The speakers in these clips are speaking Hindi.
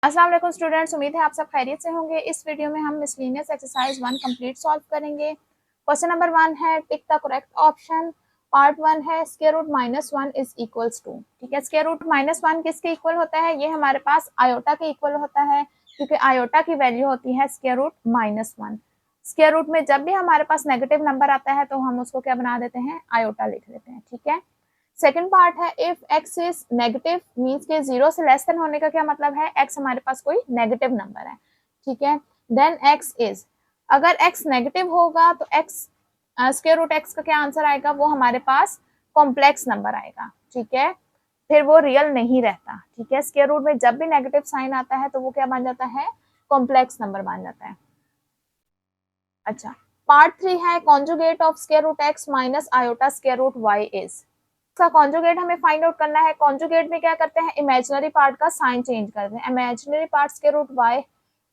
अस्सलाम वालेकुम स्टूडेंट्स, उम्मीद है आप सब खैरियत से होंगे। इस वीडियो में हम मिसलेनियस एक्सरसाइज 1 कंप्लीट सॉल्व करेंगे। क्वेश्चन नंबर 1 है tick the correct option. Part 1 है square root -1 is equals to. ठीक है, स्क्वायर रूट -1 किसके इक्वल होता है? ये हमारे पास आयोटा के इक्वल होता है, क्योंकि आयोटा की वैल्यू होती है स्क्वायर रूट -1। स्क्वायर रूट में जब भी हमारे पास नेगेटिव नंबर आता है तो हम उसको क्या बना देते हैं? आयोटा लिख देते हैं। ठीक है, सेकेंड पार्ट है if x is negative means के 0 से लेस देन होने का क्या मतलब है? x हमारे पास कोई नेगेटिव नंबर है। ठीक है, देन x इज, अगर x नेगेटिव होगा तो x स्क्वायर रूट x का क्या आंसर आएगा? वो हमारे पास कॉम्प्लेक्स नंबर आएगा। ठीक है, फिर वो रियल नहीं रहता। ठीक है, स्क्वायर रूट में जब भी नेगेटिव साइन आता है तो वो क्या बन जाता है? कॉम्प्लेक्स नंबर बन जाता है। अच्छा, पार्ट 3 है conjugate of square root x minus iota square root y is. का कॉन्जुगेट हमें फाइंड आउट करना है। कॉन्जुगेट में क्या करते हैं? इमेजिनरी पार्ट का साइन चेंज करते हैं। Imaginary part square root y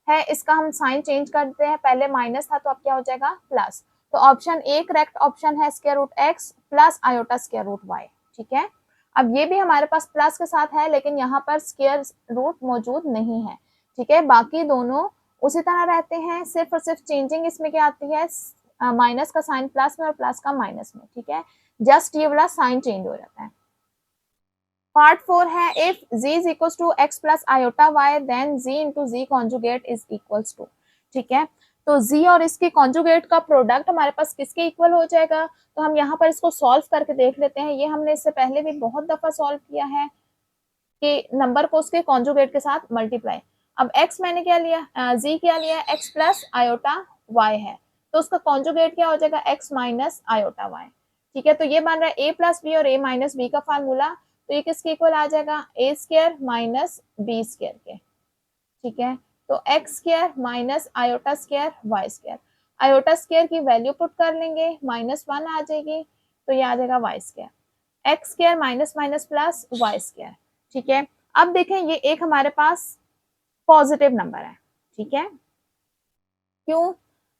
है, इसका हम साइन चेंज करते हैं। पहले माइनस था तो अब क्या हो जाएगा? प्लस। तो ऑप्शन ए करेक्ट ऑप्शन है, square root x plus iota square root y। ठीक है, अब ये भी हमारे पास प्लस के साथ है, लेकिन यहाँ पर स्क्वायर रूट मौजूद नहीं है। ठीक है, बाकी दोनों उसी तरह रहते हैं, सिर्फ और सिर्फ चेंजिंग इसमें क्या आती है? माइनस का साइन प्लस में और प्लस का माइनस में। ठीक है, जस्ट ये वाला साइन चेंज हो जाता है। पार्ट 4 है if z is equal to x plus iota y then z into z conjugate is equals to. ठीक है, तो z और इसके कॉन्जुगेट का प्रोडक्ट हमारे पास किसके इक्वल हो जाएगा? तो हम यहाँ पर इसको सॉल्व करके देख लेते हैं। ये हमने इससे पहले भी बहुत दफा सॉल्व किया है कि नंबर को उसके कॉन्जुगेट के साथ मल्टीप्लाई। अब x मैंने क्या लिया? z क्या लिया? x प्लस आयोटा y है, तो उसका कॉन्जुगेट क्या हो जाएगा? x minus iota y। ठीक है, तो ये बन रहा है a प्लस बी और a माइनस बी का फार्मूला, तो ये किसके इक्वल आ जाएगा? a square minus B square के। ठीक है, तो x square minus iota square y square. Iota square की वैल्यू पुट कर लेंगे, -1 आ जाएगी, तो ये आ जाएगा y square. x square minus minus plus y square. ठीक है, अब देखें ये एक हमारे पास पॉजिटिव नंबर है। ठीक है, क्यों?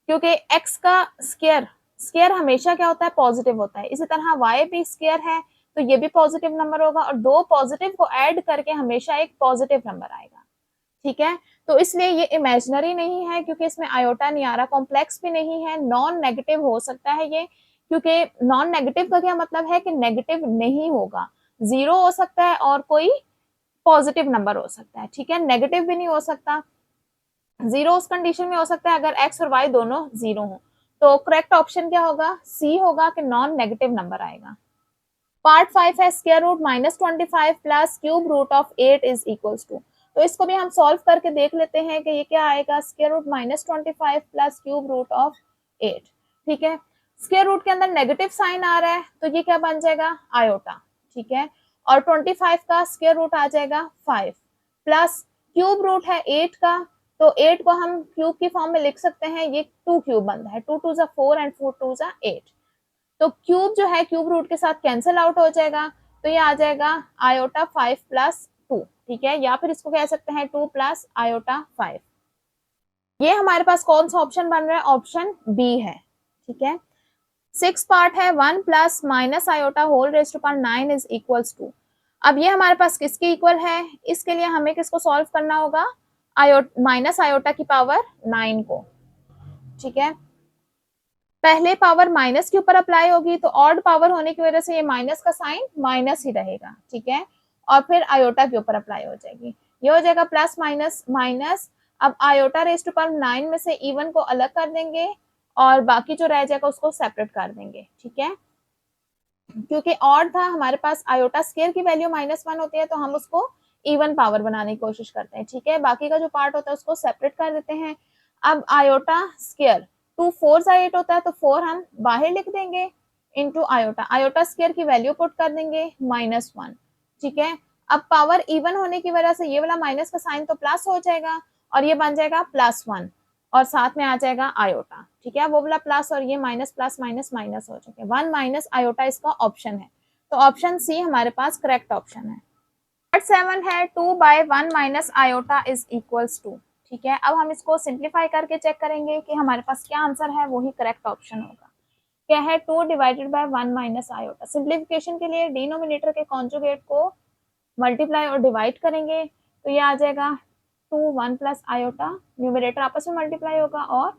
क्योंकि x का स्क्वायर स्क्वायर हमेशा क्या होता है? पॉजिटिव होता है। इसी तरह y भी स्क्वायर है तो ये भी पॉजिटिव नंबर होगा, और दो पॉजिटिव को ऐड करके हमेशा एक पॉजिटिव नंबर आएगा। ठीक है, तो इसलिए ये इमेजिनरी नहीं है, क्योंकि इसमें आयोटा नहीं आ रहा, कॉम्प्लेक्स भी नहीं है, नॉन नेगेटिव हो सकता है ये, क्योंकि नॉन नेगेटिव का क्या मतलब है? कि नेगेटिव नहीं होगा, जीरो हो सकता है और कोई पॉजिटिव नंबर हो सकता है। ठीक है, नेगेटिव भी नहीं हो सकता, जीरो उस कंडीशन में हो सकता है अगर एक्स और वाई दोनों जीरो हो। तो करेक्ट ऑप्शन क्या होगा? सी होगा कि नॉन नेगेटिव नंबर आएगा। पार्ट 5 है square root -25 plus cube root of 8 is equals to. तो इसको भी हम सॉल्व करके देख लेते हैं कि ये क्या आएगा? Square root -25 plus cube root of 8। ठीक है, स्क्वायर रूट के अंदर नेगेटिव साइन आ रहा है तो ये क्या बन जाएगा? आयोटा। ठीक है, और 25 का स्क्वायर रूट आ जाएगा 5 प्लस क्यूब रूट है 8 का, तो 8 को हम क्यूब की फॉर्म में लिख सकते हैं, ये 2 क्यूब बनता है, 2 2 4 एंड 4 2 8। तो क्यूब जो है क्यूब रूट के साथ कैंसिल आउट हो जाएगा, तो ये आ जाएगा आयोटा 5 प्लस 2। ठीक है, या फिर इसको कह सकते हैं 2 प्लस आयोटा 5। ये हमारे पास कौन सा ऑप्शन बन रहा है? ऑप्शन बी है। ठीक है, 6 पार्ट है 1 plus minus iota whole raised to power 9 is equals to. अब ये हमारे पास किसके इक्वल है? इसके लिए हमें किसको सॉल्व करना होगा? माइनस आयोटा की पावर 9 को। ठीक है, पहले पावर माइनस के ऊपर अप्लाई होगी, तो ऑड पावर होने की वजह से ये माइनस का साइन माइनस ही रहेगा। ठीक है, और फिर आयोटा के ऊपर अप्लाई हो जाएगी, ये हो जाएगा प्लस माइनस माइनस। अब आयोटा रेज़्ड टू पावर 9 में से इवन को अलग कर देंगे और बाकी जो रह जाएगा उसको सेपरेट कर देंगे। ठीक है, क्योंकि ऑड था हमारे पास, आयोटा स्क्वायर की वैल्यू -1 होती है, तो हम उसको इवन पावर बनाने की कोशिश करते हैं। ठीक है, बाकी का जो पार्ट होता है उसको सेपरेट कर देते हैं। अब आयोटा स्क्वायर 2 4 8 होता है, तो 4 हम बाहर लिख देंगे इनटू आयोटा, आयोटा स्क्वायर की वैल्यू पुट कर देंगे -1। ठीक है, अब पावर इवन होने की वजह से ये वाला माइनस का साइन तो प्लस हो जाएगा और ये बन जाएगा +1 और साथ में आ जाएगा आयोटा। ठीक है, वो वाला प्लस और ये माइनस प्लस माइनस माइनस हो चुके हैं, 1 माइनस आयोटा इसका ऑप्शन है, तो ऑप्शन सी हमारे पास करेक्ट ऑप्शन है। पार्ट 7 है 2/1 minus iota is equals to. ठीक है, अब हम इसको सिंप्लीफाई करके चेक करेंगे कि हमारे पास क्या आंसर है, वही करेक्ट ऑप्शन होगा। क्या है? 2 divided by 1 minus iota. Simplification के लिए डिनोमिनेटर के कॉन्जुगेट को मल्टीप्लाई और डिवाइड करेंगे, तो ये आ जाएगा 2 1 प्लस आयोटा, न्यूमरेटर आपस में मल्टीप्लाई होगा और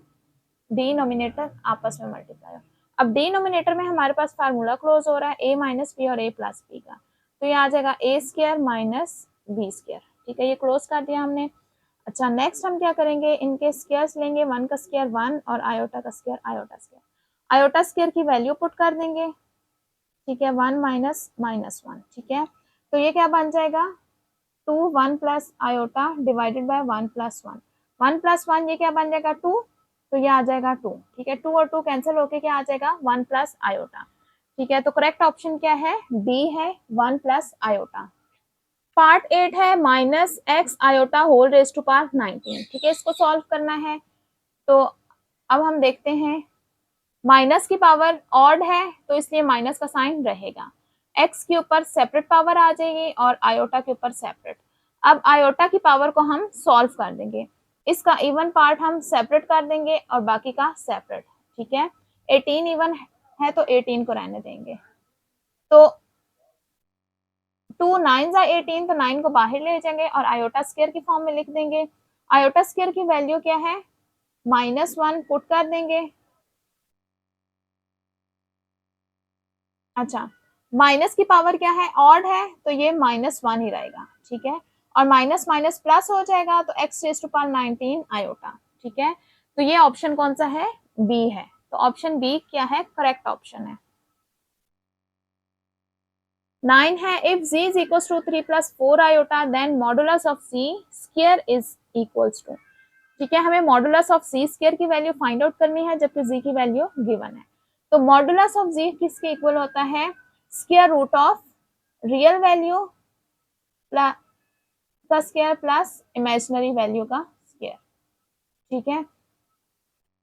डिनोमिनेटर आपस में मल्टीप्लाई होगा। अब डिनोमिनेटर में हमारे पास फार्मूला क्लोज हो रहा है a माइनस बी और a प्लस बी का, तो ये आ जाएगा a square minus B square. ठीक है, ये क्लोज कर दिया हमने। अच्छा, नेक्स्ट हम क्या करेंगे, इनके स्क्वायर्स लेंगे, 1 का स्क्वायर 1 और आयोटा का square iota square. Iota square की वैल्यू पुट कर देंगे। ठीक है, 1 माइनस माइनस 1। ठीक है, तो ये क्या बन जाएगा, 2 1 plus iota divided bye 1 plus 1। 1 plus 1 ये क्या बन जाएगा 2, तो ये आ जाएगा 2। ठीक है, 2 और 2 कैंसिल होके क्या आ जाएगा 1 प्लस आयोटा। ठीक है, तो करेक्ट ऑप्शन क्या है, बी है, 1 प्लस आयोटा। पार्ट 8 है minus x iota whole raise to power 19। ठीक है, इसको सॉल्व करना है। तो अब हम देखते हैं, माइनस की पावर ऑड है तो इसलिए माइनस का साइन रहेगा, एक्स के ऊपर सेपरेट पावर आ जाएगी और आयोटा के ऊपर सेपरेट। अब आयोटा की पावर को हम सॉल्व कर देंगे, इसका इवन पार्ट हम सेपरेट कर देंगे और बाकी का सेपरेट। ठीक है, 18 इवन है तो 18 को रहने देंगे। तो 2 9 जा 18, तो 9 को बाहर ले जाएंगे और आयोटा स्क्वायर की फॉर्म में लिख देंगे। आयोटा स्क्वायर की वैल्यू क्या है, -1 पुट कर देंगे। अच्छा, माइनस की पावर क्या है, ऑड है, तो ये -1 ही रहेगा। ठीक है, और माइनस माइनस प्लस हो जाएगा तो x raise to power 19 iota. ठीक है, तो ये ऑप्शन कौन सा है, बी है। तो ऑप्शन बी क्या है, करेक्ट ऑप्शन है। 9 है, if z is equals to 3 plus 4 iota then modulus of z square is equals to। ठीक है, हमें मॉडुलस ऑफ z स्क्वायर की वैल्यू फाइंड आउट करनी है जबकि z की वैल्यू गिवन है। तो मॉडुलस ऑफ z किसके इक्वल होता है, square root of real value का स्क्वायर प्लस इमेजिनरी वैल्यू का स्क्वायर। ठीक है,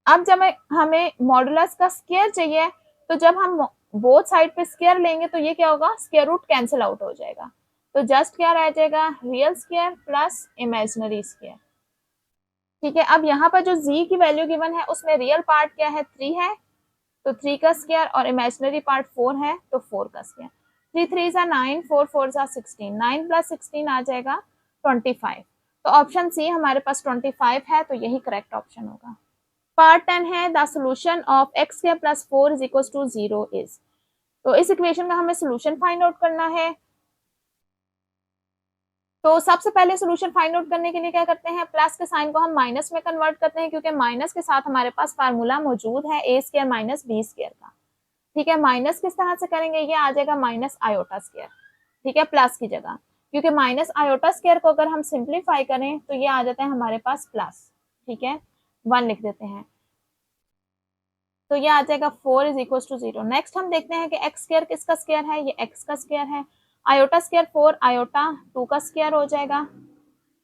अब जब हमें मॉडुलस का स्क्वायर चाहिए तो जब हम बोथ साइड पे स्क्वायर लेंगे तो ये क्या होगा, स्क्वायर रूट कैंसिल आउट हो जाएगा, तो जस्ट क्या रह जाएगा, real square plus imaginary square. ठीक है, अब यहाँ पर जो z की वैल्यू गिवन है उसमें रियल पार्ट क्या है, 3 है, तो 3 का स्क्वायर और इमेजिनरी पार्ट 4 है तो 4 का स्क्वायर। 3 3 जा 9, 4 4 जा 16, 9 प्लस 16 आ जाएगा 25। तो ऑप्शन सी हमारे पास 25 है, तो यही करेक्ट ऑप्शन होगा। पार्ट 10 है, the solution of x square plus 4 is equal to 0 is. तो इस इक्वेशन का हमें सोल्यूशन फाइंड आउट करना है। तो सबसे पहले सोल्यूशन फाइंड आउट करने के लिए क्या करते हैं, प्लस के साइन को हम माइनस में कन्वर्ट करते हैं क्योंकि माइनस के साथ हमारे पास फार्मूला मौजूद है ए स्क्वायर माइनस बी स्क्वायर का। ठीक है, माइनस किस तरह से करेंगे, ये आ जाएगा माइनस आयोटा स्क्वायर। ठीक है, प्लस की जगह, क्योंकि माइनस आयोटा स्क्वायर को अगर हम सिंप्लीफाई करें तो ये आ जाता है हमारे पास प्लस। ठीक है, 1 लिख देते हैं, तो ये आ जाएगा 4 इज इक्वल टू 0। नेक्स्ट हम देखते हैं कि एक्स स्क्वायर किसका स्क्वायर है, ये एक्स का स्क्वायर है, आयोटा स्क्वायर 4 आयोटा 2 का स्क्वायर हो जाएगा।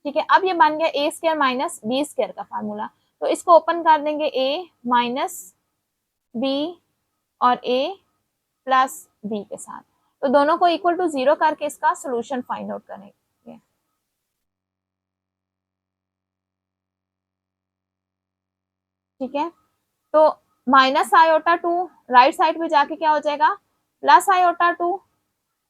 ठीक है, अब ये बन गया ए स्क्वायर माइनस बी स्क्वायर का फार्मूला, तो इसको ओपन कर देंगे, ए माइनस बी और ए प्लस बी के साथ, तो दोनों को इक्वल टू 0 करके इसका सोल्यूशन फाइंड आउट करेंगे। ठीक है, तो माइनस आयोटा 2 राइट साइड पे जाके क्या हो जाएगा, प्लस आयोटा 2,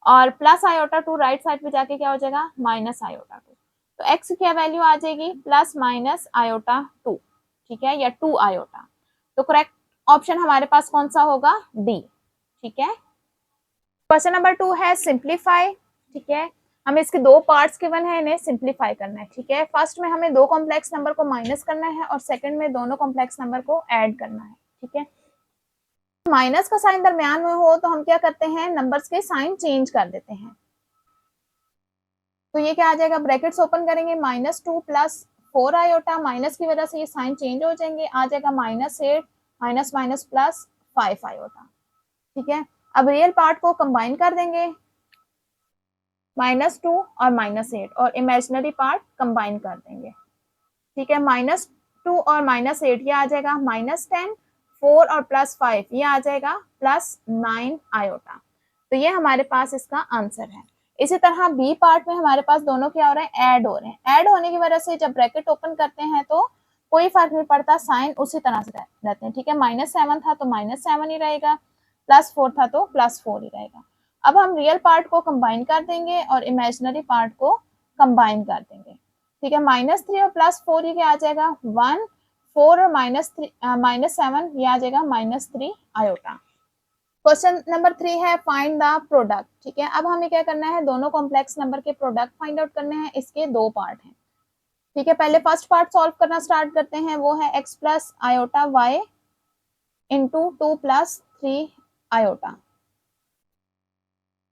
और प्लस आयोटा 2 राइट साइड पे जाके क्या हो जाएगा, माइनस आयोटा 2। तो एक्स की क्या वैल्यू आ जाएगी, प्लस माइनस आयोटा 2। ठीक है, या 2 आयोटा। तो करेक्ट ऑप्शन हमारे पास कौन सा होगा, डी। ठीक है, क्वेश्चन नंबर 2 है सिंप्लीफाई। ठीक है, हमें इसके दो पार्ट्स गिवन है, इन्हें सिंप्लीफाई करना है। ठीक है, फर्स्ट में हमें दो कॉम्प्लेक्स नंबर को माइनस करना है और सेकंड में दोनों कॉम्प्लेक्स नंबर को ऐड करना है। ठीक है, माइनस का साइन दरमियान में हो तो हम क्या करते हैं, नंबर्स के साइन चेंज कर देते हैं। तो ये क्या आ जाएगा, ब्रैकेट्स ओपन करेंगे, -2 प्लस 4 आयोटा, माइनस की वजह से ये साइन चेंज हो जाएंगे, आ जाएगा -8 माइनस माइनस प्लस 5 आयोटा। ठीक है, अब रियल पार्ट को कंबाइन कर देंगे, -2 और -8, और इमेजिनरी पार्ट कंबाइन कर देंगे। ठीक है, -2 और -8 ये आ जाएगा -10, 4 और +5 ये आ जाएगा +9 आयोटा। तो ये हमारे पास इसका आंसर है। इसी तरह बी पार्ट में हमारे पास दोनों क्या हो रहे हैं, ऐड हो रहे हैं। ऐड होने की वजह से जब ब्रैकेट ओपन करते हैं तो कोई फर्क नहीं पड़ता, साइन उसी तरह से रहते हैं। ठीक है, -7 था तो -7 ही रहेगा, +4 था तो +4 ही रहेगा। अब हम रियल पार्ट को कंबाइन कर देंगे और इमेजिनरी पार्ट को कंबाइन कर देंगे। ठीक है, -3 और +4 ये क्या आ जाएगा 1, 4 और -7 ये आ जाएगा -3 आयोटा। क्वेश्चन नंबर 3 है फाइंड द प्रोडक्ट। ठीक है, अब हमें क्या करना है, दोनों कॉम्प्लेक्स नंबर के प्रोडक्ट फाइंड आउट करने हैं। इसके दो पार्ट हैं। ठीक है, पहले फर्स्ट पार्ट सॉल्व करना स्टार्ट करते हैं, वो है x plus iota y into 2 + 3 iota.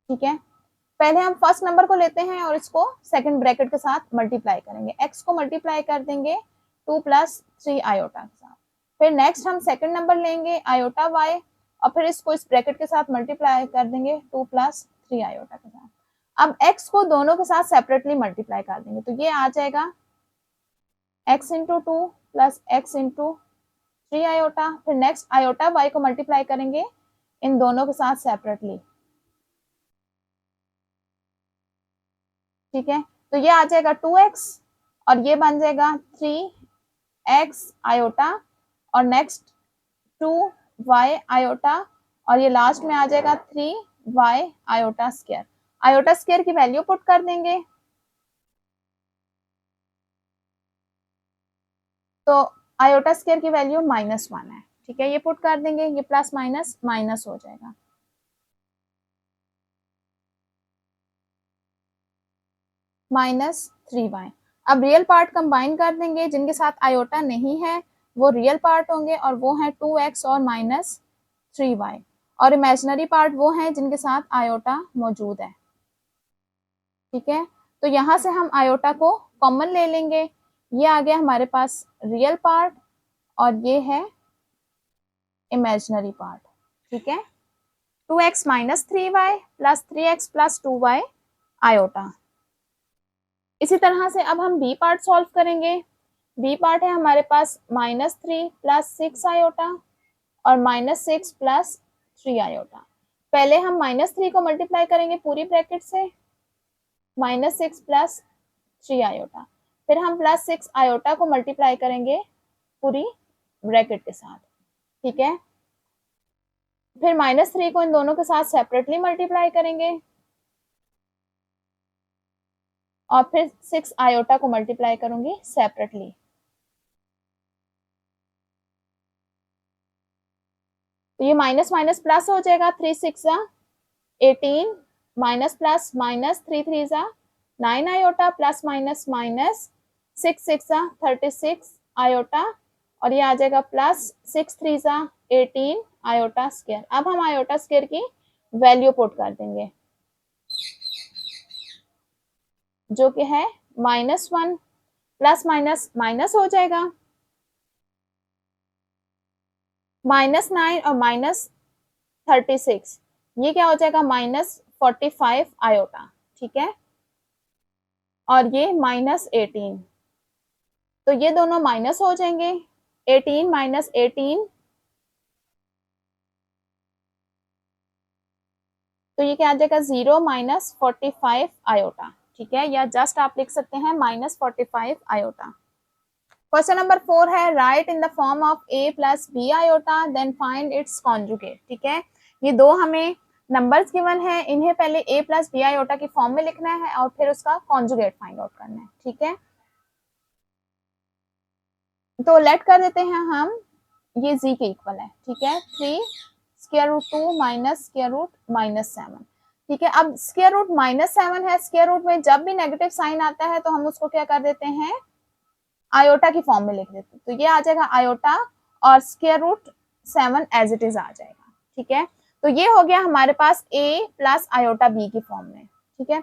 ठीक है, पहले हम फर्स्ट नंबर को लेते हैं और इसको सेकंड ब्रैकेट के साथ मल्टीप्लाई करेंगे। x को मल्टीप्लाई कर देंगे 2 + 3 आयोटा के साथ। फिर नेक्स्ट हम सेकंड नंबर लेंगे आयोटा y और फिर इसको इस ब्रैकेट के साथ मल्टीप्लाई कर देंगे 2 + 3 आयोटा के साथ। अब x को दोनों के साथ सेपरेटली मल्टीप्लाई कर देंगे, तो ये आ जाएगा x into 2 + x into 3 iota. फिर नेक्स्ट आयोटा y को मल्टीप्लाई करेंगे इन दोनों के साथ सेपरेटली। ठीक है, तो ये आ जाएगा 2x और ये बन जाएगा 3x आयोटा और नेक्स्ट 2y आयोटा और ये लास्ट में आ जाएगा 3y iota square. Iota square की वैल्यू पुट कर देंगे, तो आयोटा स्क्वायर की वैल्यू -1 है। ठीक है, ये पुट कर देंगे, ये प्लस माइनस माइनस हो जाएगा। -3y। अब रियल पार्ट कंबाइन कर देंगे, जिनके साथ आयोटा नहीं है वो रियल पार्ट होंगे और वो है 2x और -3y, और इमेजिनरी पार्ट वो हैं जिनके साथ आयोटा मौजूद है। ठीक है, तो यहाँ से हम आयोटा को कॉमन ले लेंगे, ये आ गया हमारे पास रियल पार्ट और ये है इमेजिनरी पार्ट। ठीक है, 2x - 3y + 3x + 2y iota. इसी तरह से अब हम बी पार्ट सॉल्व करेंगे। बी पार्ट है हमारे पास -3 + 6 आयोटा और -6 + 3 आयोटा। पहले हम -3 को मल्टीप्लाई करेंगे पूरी ब्रैकेट से, -6 + 3 आयोटा। फिर हम +6 आयोटा को मल्टीप्लाई करेंगे पूरी ब्रैकेट के साथ। ठीक है, फिर -3 को इन दोनों के साथ सेपरेटली मल्टीप्लाई करेंगे और फिर 6 आयोटा को मल्टीप्लाई करूंगी सेपरेटली। तो ये माइनस माइनस प्लस हो जाएगा, 3 6 18 minus plus minus 3 3 9 iota plus minus minus 6 6 36 iota और ये आ जाएगा प्लस 6 3 18 आयोटा स्क्वायर। अब हम आयोटा स्क्वायर की वैल्यू पुट कर देंगे जो कि है -1, प्लस माइनस माइनस हो जाएगा, -9 और -36 ये क्या हो जाएगा -45 आयोटा। ठीक है, और ये -18, तो ये दोनों माइनस हो जाएंगे, 18 - 18 तो ये क्या आ जाएगा 0 - 45 आयोटा। ठीक है, या जस्ट आप लिख सकते हैं -45 आयोटा। क्वेश्चन नंबर 4 है right in the form of a + b iota then find its conjugate. ठीक है, ये दो हमें नंबर्स गिवन है, इन्हें पहले a + b आयोटा की फॉर्म में लिखना है और फिर उसका कॉन्जुगेट फाइंड आउट करना है। ठीक है, तो लेट कर देते हैं हम, ये z के इक्वल है। ठीक है, 3√2 - √-7। ठीक है, अब स्क्वायर रूट -7 है, स्क्वायर रूट में जब भी नेगेटिव साइन आता है तो हम उसको क्या कर देते हैं आयोटा की फॉर्म में लिख देते हैं, तो ये आ जाएगा आयोटा और √7 एज इट इज आ जाएगा। ठीक है, तो ये हो गया हमारे पास a + आयोटा b की फॉर्म में। ठीक है,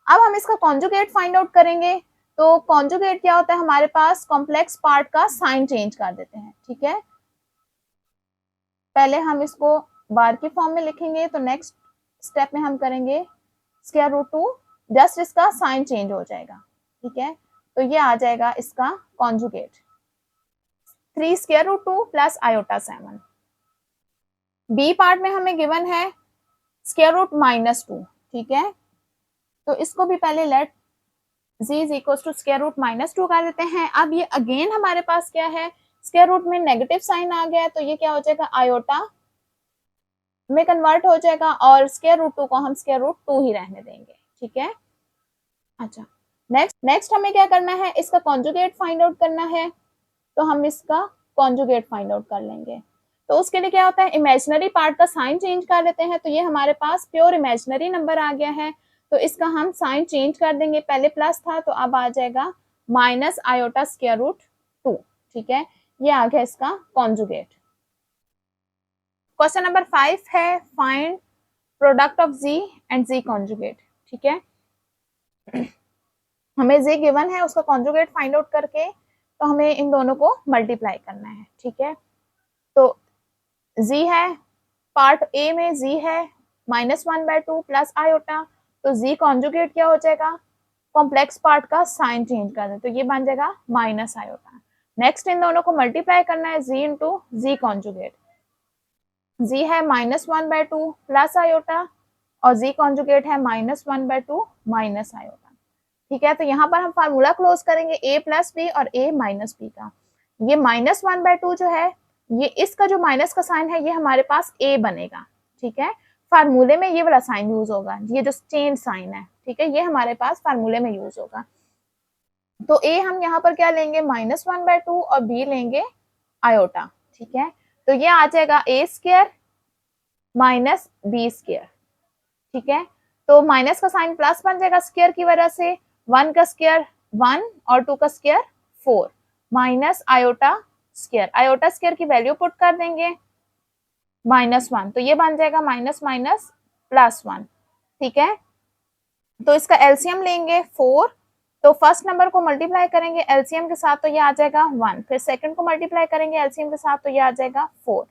अब हम इसका कॉन्जुगेट फाइंड आउट करेंगे, तो कॉन्जुगेट क्या होता है, हमारे पास कॉम्प्लेक्स पार्ट का साइन चेंज कर देते हैं। ठीक है, पहले हम इसको बार की फॉर्म में लिखेंगे, तो नेक्स्ट स्टेप में हम करेंगे √2, जस्ट इसका साइन चेंज हो जाएगा। ठीक है, तो ये आ जाएगा इसका कॉन्जुगेट 3√2 + आयोटा 7। बी पार्ट में हमें गिवन है √-2। ठीक है, तो इसको भी पहले लेट z = √-2 कर देते हैं। अब ये अगेन हमारे पास क्या है, स्क्वायर रूट में नेगेटिव साइन आ गया, तो ये क्या हो जाएगा आयोटा में कन्वर्ट हो जाएगा और √2 को हम √2 ही रहने देंगे। ठीक है, अच्छा नेक्स्ट हमें क्या करना है, इसका कॉन्जुगेट फाइंड आउट करना है, तो हम इसका कॉन्जुगेट फाइंड आउट कर लेंगे। तो उसके लिए क्या होता है, इमेजिनरी पार्ट का साइन चेंज कर लेते हैं। तो ये हमारे पास प्योर इमेजिनरी नंबर आ गया है, तो इसका हम साइन चेंज कर देंगे, पहले प्लस था तो अब आ जाएगा माइनस आयोटा स्क्वायर रूट 2। ठीक है, ये आ गया इसका कॉन्जुगेट। क्वेश्चन नंबर 5 है find product of z and z conjugate. ठीक है, हमें z गिवन है, उसका कॉन्जुगेट फाइंड आउट करके तो हमें इन दोनों को मल्टीप्लाई करना है। ठीक है, तो z है, पार्ट ए में z है -1/2 प्लस आयोटा, तो z कॉन्जुगेट क्या हो जाएगा, कॉम्प्लेक्स पार्ट का साइन चेंज कर दें, तो ये बन जाएगा माइनस आयोटा। नेक्स्ट इन दोनों को मल्टीप्लाई करना है, z into z conjugate, z है -1/2 प्लस आयोटा और z कॉन्जुगेट है -1/2 माइनस आयोटा। ठीक है, तो यहाँ पर हम फार्मूला क्लोज करेंगे a प्लस बी और a माइनस बी का। ये -1/2 जो है, ये इसका जो माइनस का साइन है ये हमारे पास a बनेगा। ठीक है, फार्मूले में ये वाला साइन यूज होगा, ये जो चेंज साइन है। ठीक है, ये हमारे पास फार्मूले में यूज होगा। तो a हम यहाँ पर क्या लेंगे, -1/2 और b लेंगे आयोटा। ठीक है, तो ये आ जाएगा a square minus B square. ठीक है, तो माइनस का साइन प्लस बन जाएगा स्क्वायर की वजह से, 1 का स्क्वायर 1 और 2 का square 4 minus iota square, iota square की वैल्यू पुट कर देंगे -1, तो ये बन जाएगा माइनस माइनस +1। ठीक है, तो इसका एलसीएम लेंगे 4, तो फर्स्ट नंबर को मल्टीप्लाई करेंगे एलसीएम के साथ तो ये आ जाएगा 1, फिर सेकंड को मल्टीप्लाई करेंगे एलसीएम के साथ तो ये आ जाएगा 4,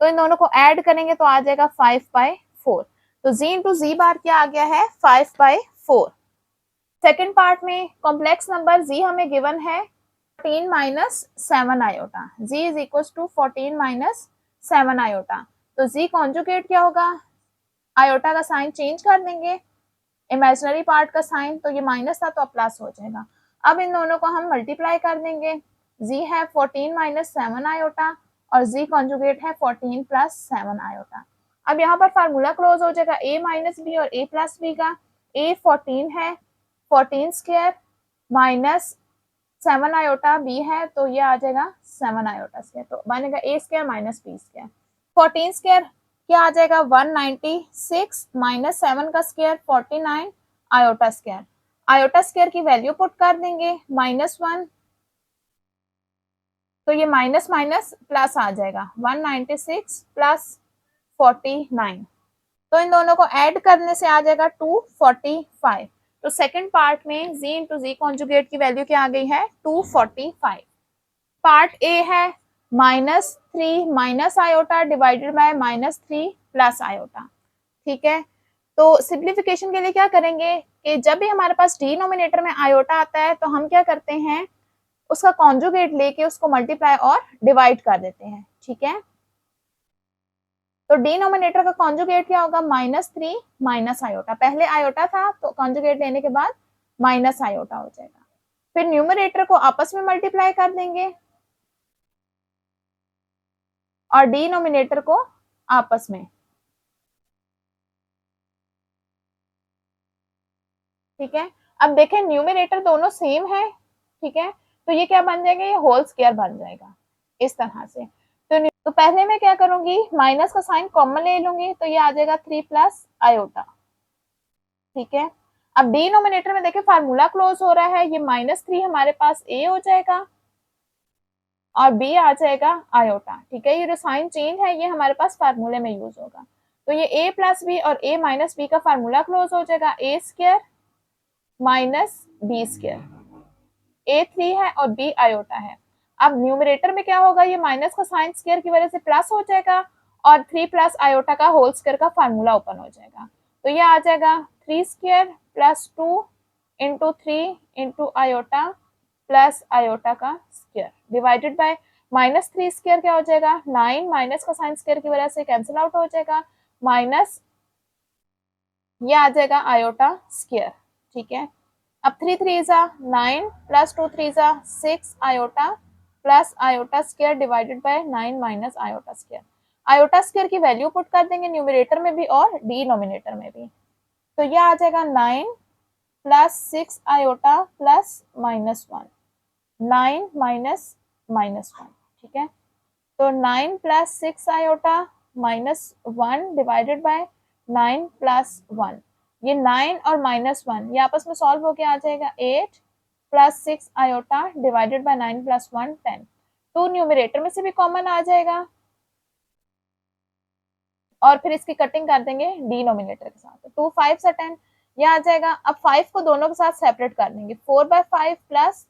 तो इन दोनों को ऐड करेंगे तो आ जाएगा 5/4। तो z इंटू जी बार क्या आ गया है, 5/4। सेकेंड पार्ट में कॉम्प्लेक्स नंबर z हमें गिवन है 14 minus 7 iota, z is equal to 14 minus 7 iota. तो z कॉन्जुगेट क्या होगा, आयोटा का साइन चेंज कर देंगे, इमेजिनरी पार्ट का साइन, तो ये माइनस था तो अब प्लस हो जाएगा। अब इन दोनों को हम मल्टीप्लाई कर देंगे, z है 14 माइनस 7 आयोटा और z कॉन्जुगेट है 14 प्लस 7 आयोटा। अब यहाँ पर फार्मूला क्लोज हो जाएगा a माइनस बी और a प्लस बी का, a 14 है 14 स्क्वायर माइनस 7 आयोटा b है, तो ये आ जाएगा 7 आयोटा स्क्वायर, तो बनेगा a square minus b square. 14 square क्या आ जाएगा, 196 माइनस 7 का square 49 iota square, iota square की वैल्यू पुट कर देंगे -1, तो ये माइनस माइनस प्लस आ जाएगा 196 प्लस 49, तो इन दोनों को ऐड करने से आ जाएगा 245। तो सेकंड पार्ट में z इंटू जी कॉन्जुगेट की वैल्यू क्या आ गई है, 245। पार्ट ए है -3 minus iota divided bye -3 plus iota. ठीक है, तो सिंप्लीफिकेशन के लिए क्या करेंगे कि जब भी हमारे पास डिनोमिनेटर में आयोटा आता है तो हम क्या करते हैं, उसका कॉन्जुगेट लेके उसको मल्टीप्लाई और डिवाइड कर देते हैं। ठीक है, तो डिनोमिनेटर का कॉन्जुगेट क्या होगा, -3 माइनस आयोटा, पहले आयोटा था तो कॉन्जुगेट लेने के बाद माइनस आयोटा हो जाएगा। फिर न्यूमरेटर को आपस में मल्टीप्लाई कर देंगे और डिनोमिनेटर को आपस में। ठीक है, अब देखें न्यूमरेटर दोनों सेम है। ठीक है, तो ये क्या बन जाएगा, ये होल स्क्वायर बन जाएगा इस तरह से। तो पहले मैं क्या करूंगी, माइनस का साइन कॉमन ले लूंगी, तो ये आ जाएगा 3 प्लस आयोटा। ठीक है, अब डिनोमिनेटर में देखें फार्मूला क्लोज हो रहा है, ये -3 हमारे पास a हो जाएगा और b आ जाएगा आयोटा। ठीक है, ये जो साइन चेंज है ये हमारे पास फार्मूले में यूज होगा, तो ये a प्लस बी और a माइनस बी का फार्मूला क्लोज हो जाएगा, a square minus B square, a 3 है और b आयोटा है। अब न्यूमरेटर में क्या होगा, ये माइनस का साइन स्क्वायर की वजह से प्लस हो जाएगा और 3 प्लस आयोटा का होल स्क्वायर का फार्मूला ओपन हो जाएगा, तो ये आ जाएगा 3 square plus 2 into 3 into iota plus iota का स्क्वायर डिवाइडेड बाय -3 स्क्वायर क्या हो जाएगा, 9 माइनस का साइन स्क्वायर की वजह से कैंसिल आउट हो जाएगा, माइनस ये आ जाएगा आयोटा स्क्वायर। ठीक है, अब 3 3 9 plus 2 3 6 iota plus iota square divided by 9 minus iota square, iota square की वैल्यू पुट कर देंगे न्यूमरेटर में भी और डिनोमिनेटर में भी, तो ये आ जाएगा 9 प्लस 6 आयोटा प्लस -1, 9 माइनस -1, ठीक है। तो 9 plus 6 iota -1 divided by 9 plus 1, ये 9 और -1 ये आपस में सॉल्व होके आ जाएगा 8 plus 6 iota divided bye 9 plus 1 10। तो न्यूमरेटर में से भी कॉमन आ जाएगा और फिर इसकी कटिंग कर देंगे डिनोमिनेटर के साथ। 2 5 से 10 ये आ जाएगा। अब 5 को दोनों के साथ सेपरेट कर देंगे, 4/5 प्लस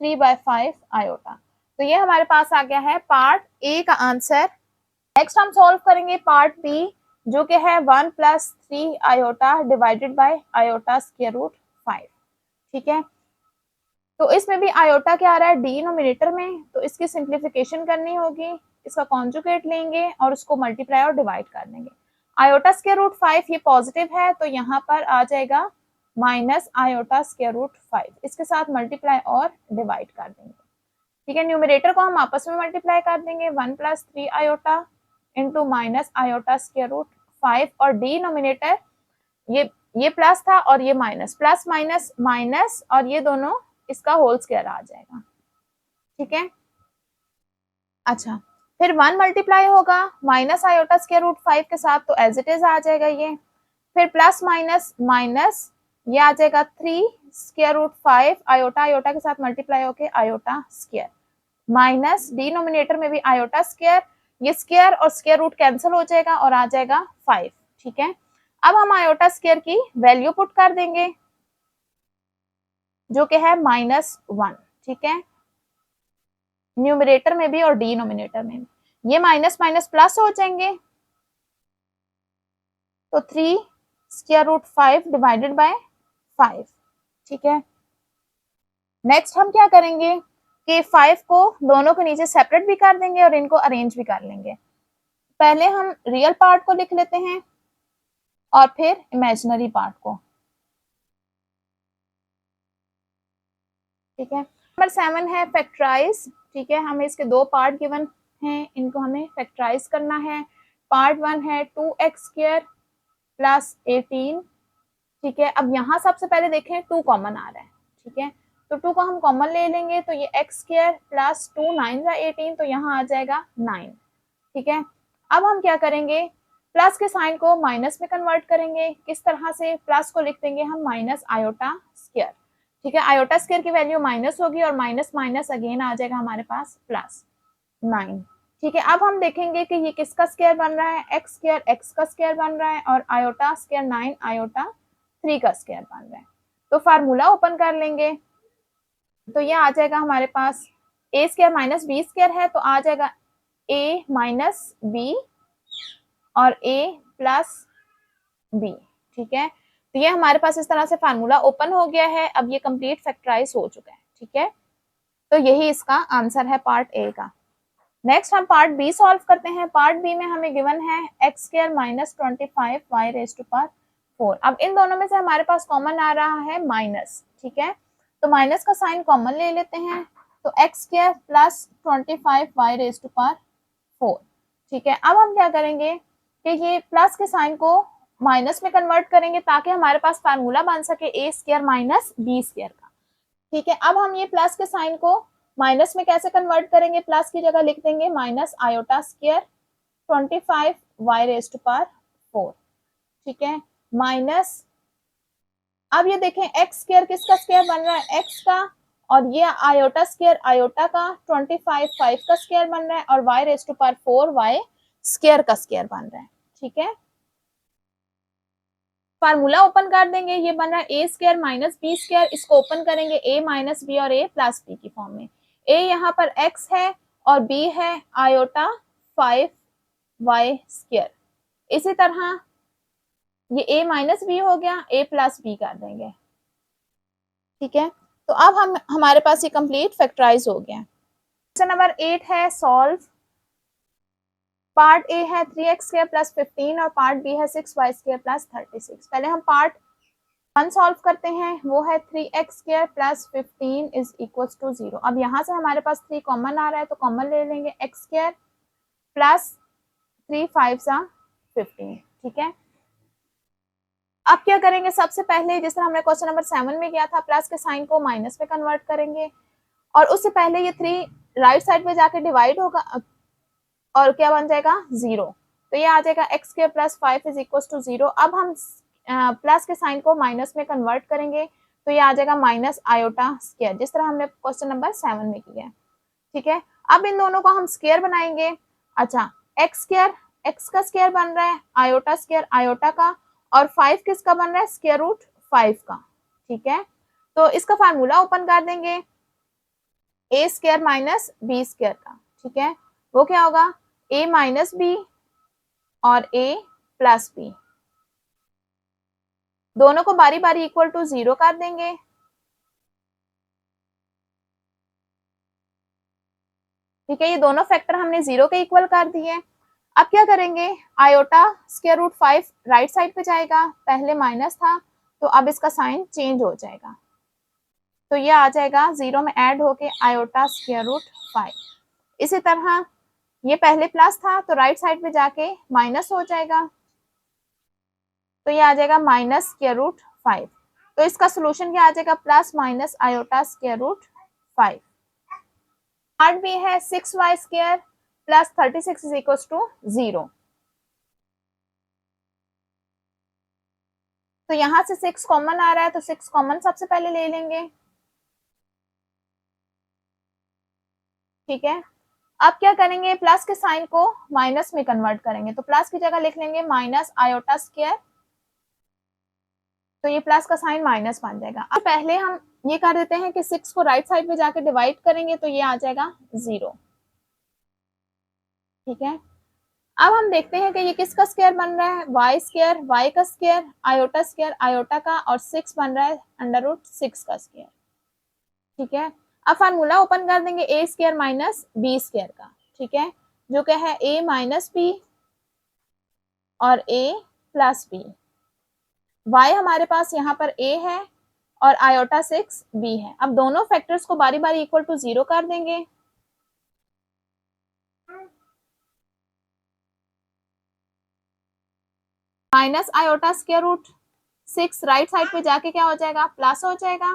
3/5 आयोटा। तो ये हमारे पास आ गया है पार्ट ए का आंसर। नेक्स्ट हम सॉल्व करेंगे पार्ट बी, जो कि है 1 plus 3 iota divided by iota square root 5, ठीक है। तो इसमें भी आयोटा क्या आ रहा है डिनोमिनेटर में, तो इसकी सिंप्लीफिकेशन करनी होगी, इसका कॉन्जुगेट लेंगे और उसको मल्टीप्लाई और डिवाइड कर देंगे। आयोटा स्क्वायर रूट 5 ये पॉजिटिव है, तो यहाँ पर आ जाएगा माइनस आयोटा स्क्वायर रूट 5, इसके साथ मल्टीप्लाई और डिवाइड कर देंगे, ठीक है। न्यूमरेटर को हम आपस में मल्टीप्लाई कर देंगे, 1 plus 3 iota into minus iota square root 5, और डिनोमिनेटर ये प्लस था और ये माइनस, प्लस माइनस माइनस, और ये दोनों इसका होल स्क्वायर आ जाएगा, ठीक है। अच्छा, फिर 1 मल्टीप्लाई होगा माइनस आयोटा स्क्वायर रूट 5 के साथ, तो एज इट इज आ जाएगा ये। फिर प्लस माइनस माइनस, ये आ जाएगा 3 स्क्वायर रूट 5, आयोटा आयोटा के साथ मल्टीप्लाई होके आयोटा स्क्वायर, माइनस डिनोमिनेटर में भी आयोटा स्क्वायर, ये स्क्वायर और स्क्वायर रूट कैंसिल हो जाएगा और आ जाएगा 5, ठीक है। अब हम आयोटा स्क्वायर की वैल्यू पुट कर देंगे, जो कि है -1, ठीक है, न्यूमरेटर में भी और डिनोमिनेटर में भी। ये माइनस माइनस प्लस हो जाएंगे, तो 3 स्क्वायर रूट 5 डिवाइडेड बाय 5, ठीक है। नेक्स्ट हम क्या करेंगे कि 5 को दोनों के नीचे सेपरेट भी कर देंगे और इनको अरेंज भी कर लेंगे। पहले हम रियल पार्ट को लिख लेते हैं और फिर इमेजिनरी पार्ट को, ठीक है। नंबर 7 है फैक्टराइज, ठीक है, हमें इसके दो पार्ट गिवन हैं, इनको हमें फैक्टराइज करना है। पार्ट 1 है 2x² प्लस 18, ठीक है। अब यहाँ सबसे पहले देखें 2 कॉमन आ रहा है, ठीक है, तो 2 को हम कॉमन ले लेंगे, तो ये x² प्लस 2 9 18, तो यहाँ आ जाएगा 9, ठीक है। अब हम क्या करेंगे, प्लस के साइन को माइनस में कन्वर्ट करेंगे। किस तरह से, प्लस को लिख देंगे हम माइनस आयोटा स्क्वायर, ठीक है। आयोटा स्क्वायर की वैल्यू माइनस होगी और माइनस माइनस अगेन आ जाएगा हमारे पास प्लस 9, ठीक है। अब हम देखेंगे कि ये किसका स्क्वायर बन रहा है, x² x का स्क्वायर बन रहा है और आयोटा स्क्वायर 9 आयोटा 3 का स्क्वायर बन रहा है। तो फार्मूला ओपन कर लेंगे, तो ये आ जाएगा हमारे पास a² माइनस b स्क्वायर है, तो आ जाएगा a माइनस b और a प्लस b, ठीक है। तो ये हमारे पास इस तरह से फार्मूला ओपन हो गया है। अब ये कंप्लीट फैक्टराइज हो चुका है, ठीक है। तो यही इसका आंसर है पार्ट ए का। नेक्स्ट हम पार्ट बी सॉल्व करते हैं। पार्ट बी में हमें गिवन है x² minus 25 y raise to power 4। अब इन दोनों में से हमारे पास कॉमन आ रहा है माइनस, ठीक है, तो माइनस का साइन कॉमन ले लेते हैं, तो x² plus 25 y raise to power 4, ठीक है। अब हम क्या करेंगे कि ये प्लस के साइन को माइनस में कन्वर्ट करेंगे ताकि हमारे पास फार्मूला बन सके a² माइनस b स्क्वायर का, ठीक है। अब हम ये प्लस के साइन को माइनस में कैसे कन्वर्ट करेंगे, प्लस की जगह लिख देंगे minus iota square 25 y raise to power 4, ठीक है, माइनस, अब ये देखें x स्क्वायर किसका स्क्वायर बन रहा है, x का, और ये आयोटा स्क्वायर आयोटा का 25 5 का स्क्वायर बन रहा है और y raise to power 4 y square का स्क्वायर बन रहा है, ठीक है। फार्मूला ओपन कर देंगे, ये बन रहा है a² माइनस b स्क्वायर, इसको ओपन करेंगे a माइनस b और a प्लस b की फॉर्म में। a यहाँ पर x है और b है आयोटा 5 y स्क्वायर, इसी तरह ये a माइनस b हो गया, a प्लस b कर देंगे, ठीक है। तो अब हम हमारे पास ये कंप्लीट फैक्टराइज हो गया। क्वेश्चन नंबर 8 है सॉल्व। पार्ट ए है 3x² प्लस 15 और पार्ट बी है 6y² प्लस 36। पहले हम पार्ट 1 सॉल्व करते हैं, वो है 3x² plus 15 is equal to 0। अब यहाँ से हमारे पास 3 कॉमन आ रहा है, तो कॉमन ले लेंगे x² प्लस 3 5 15, ठीक है। अब क्या करेंगे, सबसे पहले जिस तरह हमने क्वेश्चन नंबर 7 में किया था, प्लस के साइन को माइनस में कन्वर्ट करेंगे और उससे पहले ये 3 राइट साइड पे जाके डिवाइड होगा और क्या बन जाएगा 0। तो ये आ जाएगा x square plus 5 is equal to 0। अब हम प्लस के साइन को माइनस में कन्वर्ट करेंगे तो ये आ जाएगा माइनस आयोटा स्क्वायर, जिस तरह हमने क्वेश्चन नंबर 7 में किया है। ठीक है, अब इन दोनों को हम स्क्वायर बनाएंगे। अच्छा, x स्क्वायर x का स्क्वायर बन रहा है, आयोटा स्क्वायर आयोटा का, और 5 किसका बन रहा है, स्क्वायर रूट 5 का। ठीक है, तो इसका फार्मूला ओपन कर देंगे, a square minus b square का। ठीक है, वो क्या होगा, a माइनस बी और a प्लस बी, दोनों को बारी बारी इक्वल टू 0 कर देंगे। ठीक है, ये दोनों फैक्टर हमने 0 के इक्वल कर दिए। अब क्या करेंगे, iota square root 5 right side पे जाएगा, पहले माइनस था तो अब इसका साइन चेंज हो जाएगा, तो ये आ जाएगा 0 में ऐड होके आयोटा स्क्वायर रूट 5। इसी तरह ये पहले प्लस था तो राइट साइड पे जाके माइनस हो जाएगा, तो ये आ जाएगा माइनस स्क्वायर रूट 5। तो इसका सोल्यूशन क्या आ जाएगा, plus minus iota square root 5। Part B है 6y square plus 36 is equal to 0। तो यहां से 6 कॉमन आ रहा है तो 6 कॉमन सबसे पहले ले लेंगे। ठीक है, अब क्या करेंगे, प्लस के साइन को माइनस में कन्वर्ट करेंगे, तो प्लस की जगह लिख लेंगे माइनस आयोटा स्क्वायर, तो ये प्लस का साइन माइनस बन जाएगा। अब पहले हम ये कर देते हैं कि 6 को राइट साइड पे जाके डिवाइड करेंगे तो ये आ जाएगा 0। ठीक है, अब हम देखते हैं कि ये किसका स्क्वायर बन रहा है, y स्क्वायर, y का स्क्वायर, आयोटा स्क्वायर आयोटा का, और 6 बन रहा है अंडर रूट 6 का स्क्वायर। ठीक है, अब फार्मूला ओपन कर देंगे a square minus b square का। ठीक है, जो क्या है a माइनस b और a प्लस b। y हमारे पास यहाँ पर a है और आयोटा 6 b है। अब दोनों फैक्टर्स को बारी बारी इक्वल टू 0 कर देंगे। Minus iota square root 6 right side पे जाके क्या हो जाएगा, प्लस हो जाएगा,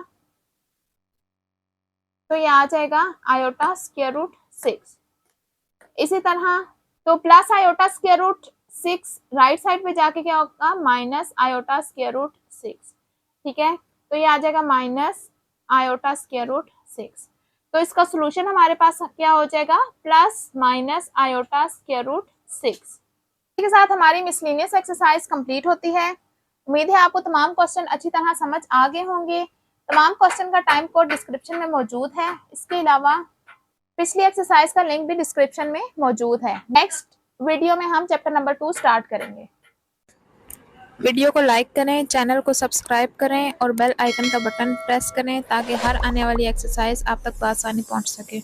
तो ये आ जाएगा आयोटा स्क्वायर रूट 6। इसी तरह तो plus iota square root 6 right side पे जाके क्या होगा, माइनस आयोटा स्क्वायर रूट 6। ठीक है, तो ये आ जाएगा माइनस आयोटा स्क्वायर रूट 6। तो इसका सोल्यूशन हमारे पास क्या हो जाएगा, plus minus iota square root 6। के साथ हमारी मिसलेनियस एक्सरसाइज कंप्लीट होती है। उम्मीद है आपको तमाम क्वेश्चन अच्छी तरह समझ आ गए होंगे। तमाम क्वेश्चन का टाइम कोड डिस्क्रिप्शन में मौजूद है। इसके अलावा पिछली एक्सरसाइज का लिंक भी डिस्क्रिप्शन में मौजूद है। नेक्स्ट वीडियो में हम चैप्टर नंबर 2 स्टार्ट करेंगे। वीडियो को लाइक करें, चैनल को सब्सक्राइब करें और बेल आइकन का बटन प्रेस करें ताकि हर आने वाली एक्सरसाइज आप तक आसानी पहुंच सके।